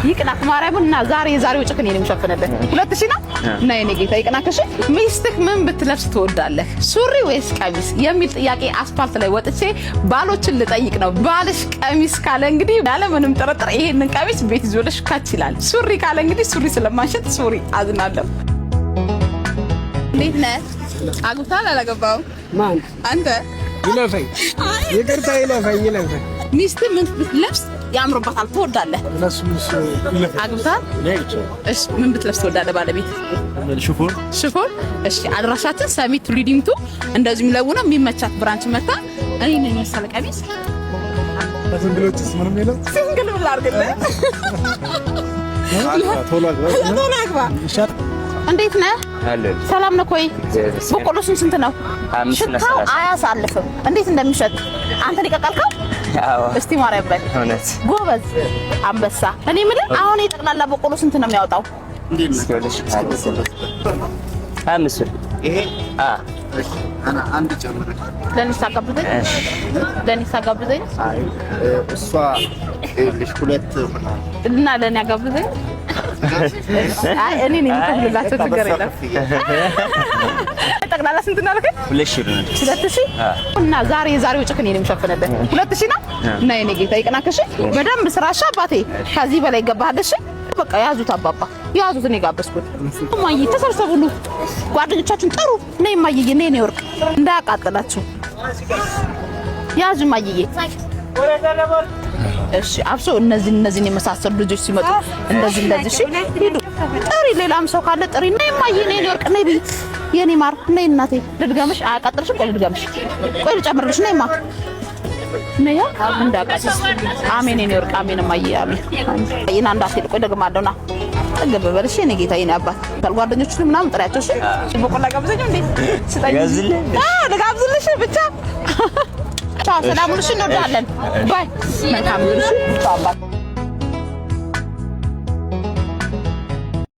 ይቅናክ ማርያምና ዛሬ የዛሬው ጭክን የኔ መሸፈነልህ 2000 ነው እና የኔ ጌታ ይቅናክሽ። ሚስትህ ምን ብትለብስ ትወዳለህ ሱሪ ወይስ ቀሚስ የሚል ጥያቄ አስፋልት ላይ ወጥቼ ባሎችን ልጠይቅ ነው። ባልሽ ቀሚስ ካለ እንግዲህ ያለ ምንም ጥርጥር ይሄንን ቀሚስ ቤት ይዞልሽ ካች ይላል። ሱሪ ካለ እንግዲህ ሱሪ ስለማንሸጥ ሱሪ አዝናለሁ። እንዴት ነህ? አግብተሃል አላገባህም? ማን አንተ? ይለፈኝ ይቅርታ ይለፈኝ ሚስትህ ምን ብትለብስ ያምርባታል ትወዳለህ? ለሱስ ይለፈኝ አግብተሃል? እሺ ምን ብትለብስ ትወዳለህ ባለቤት? ሽፎን እሺ አድራሻችን ሰሚት ሪዲንግ ቱ እንደዚህ የሚለውነው የሚመቻት ብራንች መጣ። እኔ ነኝ መሰለ ቀሚስ ሲንግሎችስ ምንም የለም። ሲንግል ብላ አድርገህ ቶሎ አግባ። እንዴት ነህ? ሰላም ነው ኮይ? በቆሎ ስንት ነው? ሽታው አያሳልፍም። እንዴት እንደሚሸጥ አንተ ሊቀቀልከው? አዎ እስቲ ማርያም በል እውነት ጎበዝ አንበሳ። እኔ የምልህ አሁን የጠቅላላ በቆሎ ስንት ነው የሚያወጣው? አምስት ይሄ አና አንድ ጨምር ለኔ ሳጋብዘኝ አይ እሷ ልጅ ሁለት እና ለኔ ያጋብዘኝ። አይ እኔ ነኝ የምትብላቸው ችግር የለም። ጠቅላላ ስንት ነው አልከኝ? 2000 እና ዛሬ የዛሬው ጭክን የኔ መሸፈነልህ 2000 ነው እና የኔ ጌታ ይቅናክሽ። በደንብ ስራሻ አባቴ ከዚህ በላይ ይገባሃልሽ። በቃ ያዙት አባባ ያዙት። እኔ ጋበዝኩት። ማይ ተሰብሰቡሉ ጓደኞቻችሁን ጥሩ። ነይ ማይዬ ነይ ነው ወርቅ እንዳያቃጥላችሁ ያዙ ማይዬ። እሺ አብሶ እነዚህን የመሳሰሉ ልጆች ሲመጡ እንደዚህ እሺ ሂዱ ጥሪ። ሌላም ሰው ካለ ጥሪ። ነይ ማይዬ ነይ ነው ወርቅ ነይ ቢት የኔ ማር ነይ እናቴ ልድገምሽ። አያቃጥልሽም? ቆይ ልድገምሽ። ቆይ ልጨምርልሽ። ነይ ማ ነይ እንዳቃጥልሽ። አሜን የኔ ወርቅ አሜን ማይዬ አሜን። ይና እንዳትል ቆይ ደግማለሁና ጠገብ በልሽ የኔ ጌታ የኔ አባት ጓደኞቹን ምናምን ጥሪያቸው። እሺ በቆላ ጋብዘኝ እንዴ ስጠኝ። ልጋብዝልሽ ብቻ። ቻው ሰላም ሁሉ እንወዳለን። ባይ መልካም ልሽ አባት